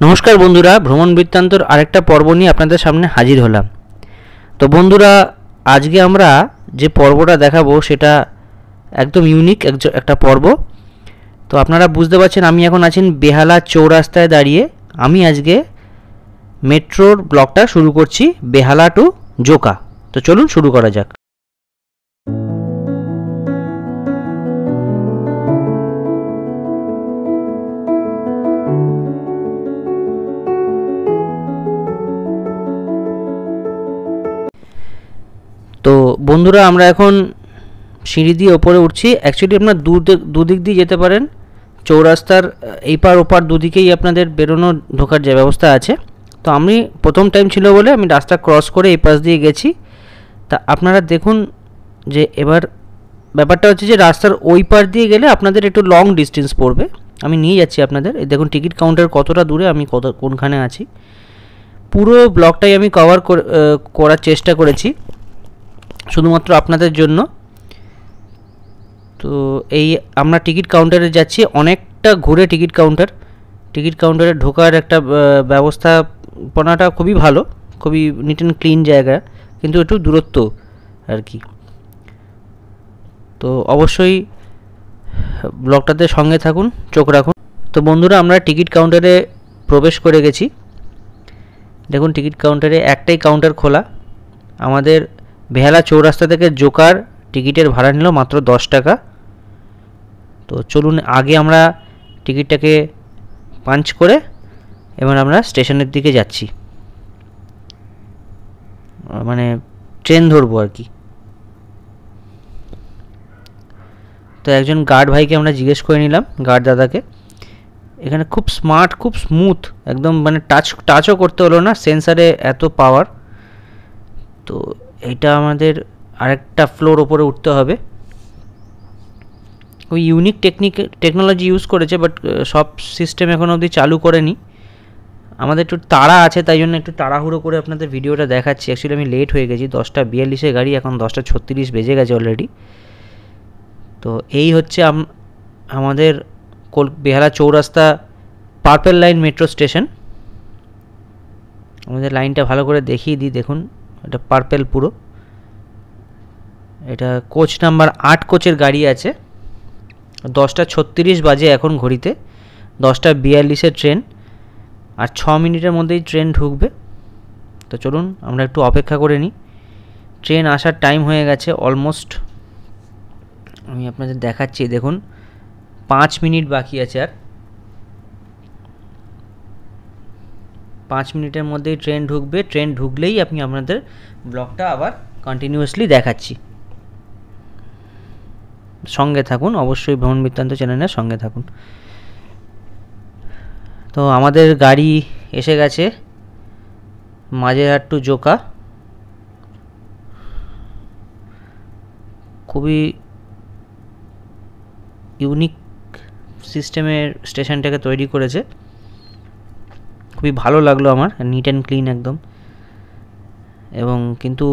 নমস্কার বন্ধুরা, ভ্রমণ বৃত্তান্তর আরেকটা পর্ব নিয়ে আপনাদের সামনে হাজির হলাম। তো বন্ধুরা, আজকে আমরা যে পর্বটা দেখাবো সেটা একদম ইউনিক একটা পর্ব। তো আপনারা বুঝতে পারছেন আমি এখন আছি বেহালা চৌরাস্তায় দাঁড়িয়ে। আমি আজকে মেট্রোর ব্লগটা শুরু করছি বেহালা টু জোকা। তো চলুন শুরু করা যাক। তো বন্ধুরা, আমরা এখন সিঁড়ি দিয়ে ওপরে উঠছি। অ্যাকচুয়ালি আপনার দুদিক দিয়ে যেতে পারেন। চৌরাস্তার এই পার ওপার দুদিকেই আপনাদের বেরোনো ঢোকার যে ব্যবস্থা আছে। তো আমি প্রথম টাইম ছিল বলে আমি রাস্তা ক্রস করে এই পাশ দিয়ে গেছি। তা আপনারা দেখুন যে এবার ব্যাপারটা হচ্ছে যে রাস্তার ওই পার দিয়ে গেলে আপনাদের একটু লং ডিস্টেন্স পড়বে। আমি নিয়ে যাচ্ছি আপনাদের। এই দেখুন টিকিট কাউন্টার কতটা দূরে, আমি কোনখানে আছি। পুরো ব্লকটাই আমি কভার করার চেষ্টা করেছি শুধুমাত্র আপনাদের জন্য। তো এই আমরা টিকিট কাউন্টারে যাচ্ছি, অনেকটা ঘুরে টিকিট কাউন্টারে ঢোকার একটা ব্যবস্থাপনাটা খুবই ভালো, খুবই নিট অ্যান্ড ক্লিন জায়গা, কিন্তু একটু দূরত্ব আর কি। তো অবশ্যই ব্লগটাতে সঙ্গে থাকুন, চোখ রাখুন। তো বন্ধুরা, আমরা টিকিট কাউন্টারে প্রবেশ করে গেছি। দেখুন টিকিট কাউন্টারে একটাই কাউন্টার খোলা। আমাদের বেহালা চৌরাস্তা থেকে জোকার টিকিটের ভাড়া নিল মাত্র 10 টাকা। তো চলুন আগে আমরা টিকিটটাকে পাঞ্চ করে এবার আমরা স্টেশনের দিকে যাচ্ছি, মানে ট্রেন ধরবো আর কি। তো একজন গার্ড ভাইকে আমরা জিজ্ঞেস করে নিলাম, গার্ড দাদাকে। এখানে খুব স্মার্ট, খুব স্মুথ, একদম মানে টাচও করতে হলো না, সেন্সারে এত পাওয়ার। তো এইটা আমাদের আরেকটা ফ্লোর ওপরে উঠতে হবে। ওই ইউনিক টেকনোলজি ইউজ করেছে, বাট সব সিস্টেম এখন অবধি চালু করেনি। আমাদের একটু তাড়া আছে, তাই জন্য একটু তাড়াহুড়ো করে আপনাদের ভিডিওটা দেখাচ্ছি। অ্যাকচুয়ালি আমি লেট হয়ে গেছি, 10:42 গাড়ি, এখন 10:36 বেজে গেছে অলরেডি। তো এই হচ্ছে আমাদের বেহালা চৌরাস্তা পার্পেল লাইন মেট্রো স্টেশন। আমাদের লাইনটা ভালো করে দেখিয়ে দিই। দেখুন এটা পার্পেল পুরো। এটা কোচ নাম্বার 8 কোচের গাড়ি আছে। 10:36 বাজে এখন ঘড়িতে। 10:42 ট্রেন, আর 6 মিনিটের মধ্যেই ট্রেন ঢুকবে। তো চলুন আমরা একটু অপেক্ষা করে নিই। ট্রেন আসার টাইম হয়ে গেছে অলমোস্ট। আমি আপনাদের দেখাচ্ছি, দেখুন 5 মিনিট বাকি আছে। আর 5 মিনিটের মধ্যেই ট্রেন ঢুকবে। ট্রেন ঢুকলেই আপনি আপনাদের ব্লগটা আবার কন্টিনিউয়াসলি দেখাচ্ছি। সঙ্গে থাকুন, অবশ্যই ভ্রমণ বৃত্তান্ত চ্যানেলের সঙ্গে থাকুন। তো আমাদের গাড়ি এসে গেছে মাঝেরহাট টু জোকা। খুবই ইউনিক সিস্টেমের স্টেশনটাকে তৈরি করেছে, খুবই ভালো লাগলো আমার। নিট অ্যান্ড ক্লিন একদম। এবং কিন্তু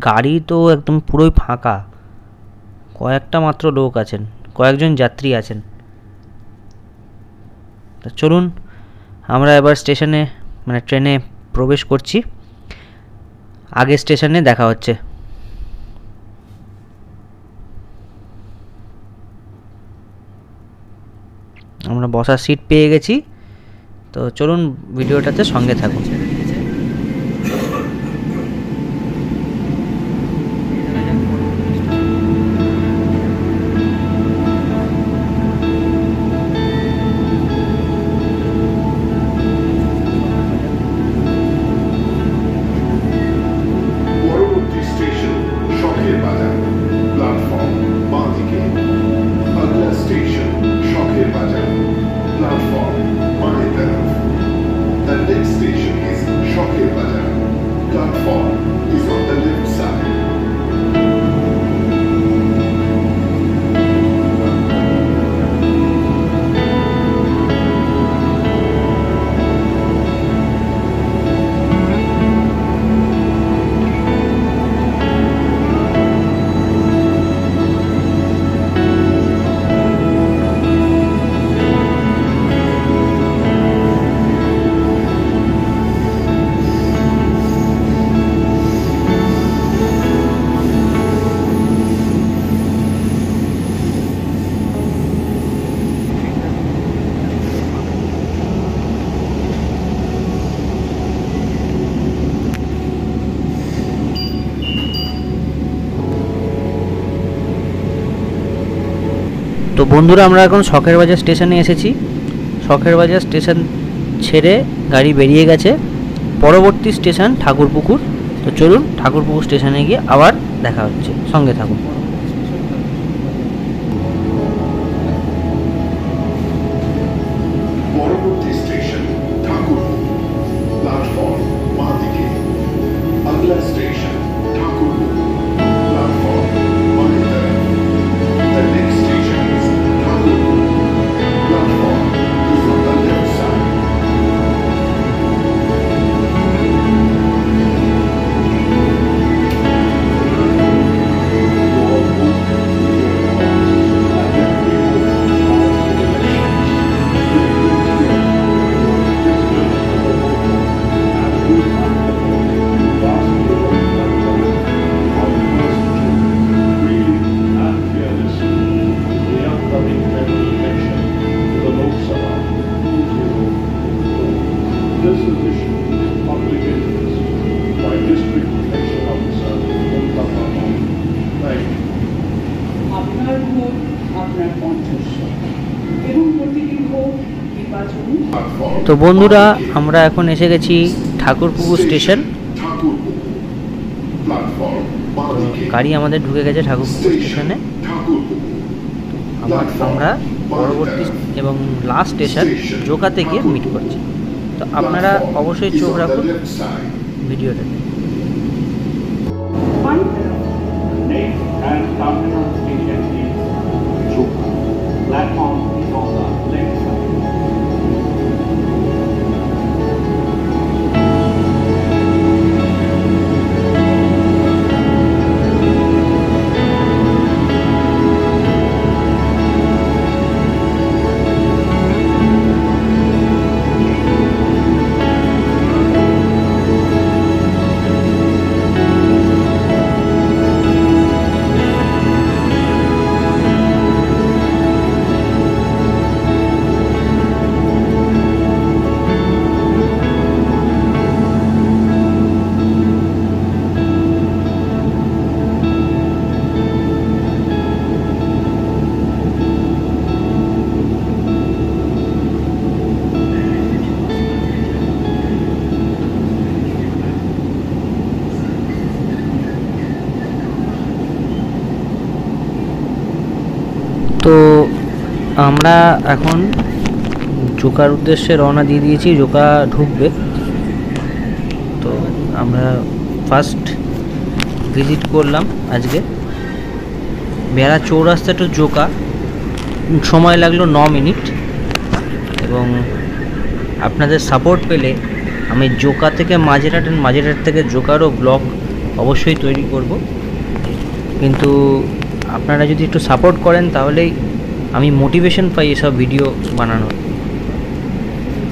গাড়ি তো একদম পুরোই ফাঁকা, কয়েকটা মাত্র লোক আছেন, কয়েকজন যাত্রী আছেন। তো চলুন আমরা এবার স্টেশনে মানে ট্রেনে প্রবেশ করছি। আগে স্টেশনে দেখা হচ্ছে। আমরা বসার সিট পেয়ে গেছি। তো চলুন ভিডিওটাতে সঙ্গে থাকুন। The next station is তো বন্ধুরা আমরা এখন শখের বাজার স্টেশনে এসেছি। শখের বাজার স্টেশন ছেড়ে গাড়ি বেরিয়ে গেছে, পরবর্তী স্টেশন ঠাকুরপুকুর। তো চলুন ঠাকুরপুকুর স্টেশনে গিয়ে আবার দেখা হচ্ছে, সঙ্গে থাকুন। পরবর্তী স্টেশন ঠাকুরপুকুর, প্ল্যাটফর্ম বাঁ দিকে। আগলা স্টেশন ঠাকুরপুকুর, প্ল্যাটফর্ম বাঁয়ে तरफ। The next station is Thakurpukur, platform is on the left side. This is issued public interest by District Election Officer Mustafa Mohammed. Thank you. আপনার ভোট আপনার কণ্ঠস্বর এবং প্রতিটি ভোট নির্বাচনী। তো বন্ধুরা আমরা এখন এসে গেছি ঠাকুরপুকুর স্টেশন। ঠাকুরপুকুর, প্ল্যাটফর্ম বাঁ দিকে। গাড়ি আমাদের ঢুকে গেছে ঠাকুরপুকুর স্টেশনে। আমরা পরবর্তী এবং লাস্ট স্টেশন জোকাতে গিয়ে মিট করছি। তো আপনারা অবশ্যই চোখ রাখুন ভিডিওটাতে। बाईं तरफ Next and terminal station is Joka. Platform is on the left side. তো আমরা এখন জোকার উদ্দেশ্যে রওনা দিয়ে দিয়েছি, জোকা ঢুকবে। তো আমরা ফার্স্ট ভিজিট করলাম আজকে বেড়া চৌরাস্তা টু জোকা, সময় লাগলো 9 মিনিট। এবং আপনাদের সাপোর্ট পেলে আমি জোকা থেকে মাঝেরহাট, মাঝেরহাট থেকে জোকারও ব্লগ অবশ্যই তৈরি করব। কিন্তু আপনারা যদি একটু সাপোর্ট করেন তাহলেই আমি মোটিভেশন পাই এসব ভিডিও বানানোর।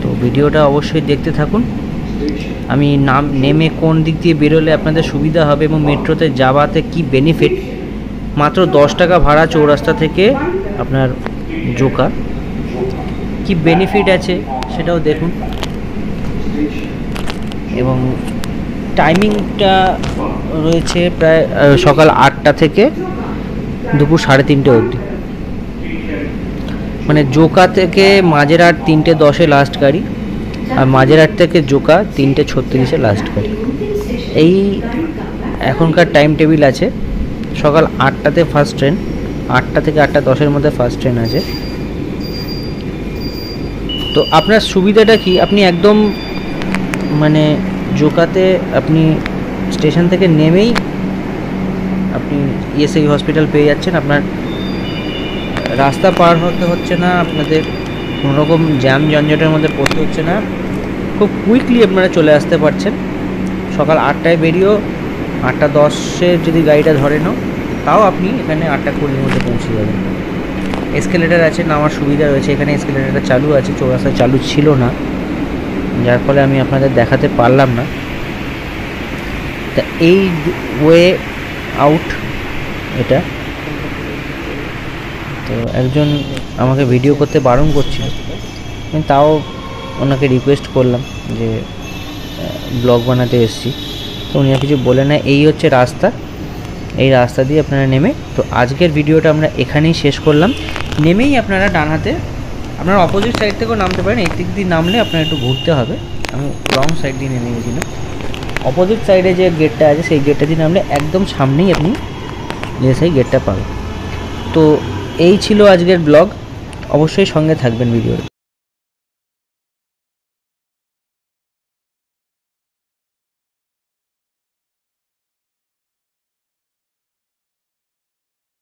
তো ভিডিওটা অবশ্যই দেখতে থাকুন। আমি নেমে কোন দিক দিয়ে বেরোলে আপনাদের সুবিধা হবে এবং মেট্রোতে যাওয়াতে কি বেনিফিট, মাত্র 10 টাকা ভাড়া চৌরাস্তা থেকে আপনার জোকা, কি বেনিফিট আছে সেটাও দেখুন। এবং টাইমিংটা রয়েছে প্রায় সকাল 8টা থেকে দুপুর 3:30 অবধি। মানে জোকা থেকে মাঝেরহাট 3:10-এ লাস্ট গাড়ি, আর মাঝেরহাট থেকে জোকা 3:36-এ লাস্ট গাড়ি। এই এখনকার টাইম টেবিল আছে। সকাল 8টাতে ফার্স্ট ট্রেন, 8টা থেকে 8:10-এর মধ্যে ফার্স্ট ট্রেন আছে। তো আপনার সুবিধাটা কি, আপনি একদম মানে জোকাতে আপনি স্টেশন থেকে নেমেই আপনি ইএসআই হসপিটাল পেয়ে যাচ্ছেন। আপনার রাস্তা পার হতে হচ্ছে না, আপনাদের কোনোরকম জ্যাম জঞ্জটের মধ্যে পড়তে হচ্ছে না, খুব কুইকলি আপনারা চলে আসতে পারছেন। সকাল 8টায় বেরিয়েও 8:10-এ যদি গাড়িটা ধরে নাও তাও আপনি এখানে 8:20-এর মধ্যে পৌঁছে যাবেন। এসকেলেটার আছে, নামার সুবিধা রয়েছে। এখানে এসকেলেটারটা চালু আছে, চৌরাস্তায় চালু ছিল না, যার ফলে আমি আপনাদের দেখাতে পারলাম না। তা এই ওয়ে আউট এটা। তো একজন আমাকে ভিডিও করতে বারণ করছিল, আমি তাও ওনাকে রিকোয়েস্ট করলাম যে ব্লগ বানাতে এসেছি। তো উনি আর কিছু বলে না। এই হচ্ছে রাস্তা, এই রাস্তা দিয়ে আপনারা নেমে। তো আজকের ভিডিওটা আমরা এখানেই শেষ করলাম। নেমেই আপনারা ডান হাতে আপনারা অপোজিট সাইড থেকেও নামতে পারেন, এই দিক দিয়ে নামলে আপনার একটু ঘুরতে হবে, আমি রং সাইড দিয়ে নেমে গেছিলাম। অপোজিট সাইডে যে গেটটা আছে সেই গেটটা দিয়ে নামলে একদম সামনেই আপনি সেই গেটটা পাবেন। তো এই ছিল আজকের ব্লগ, অবশ্যই সঙ্গে থাকবেন ভিডিওর।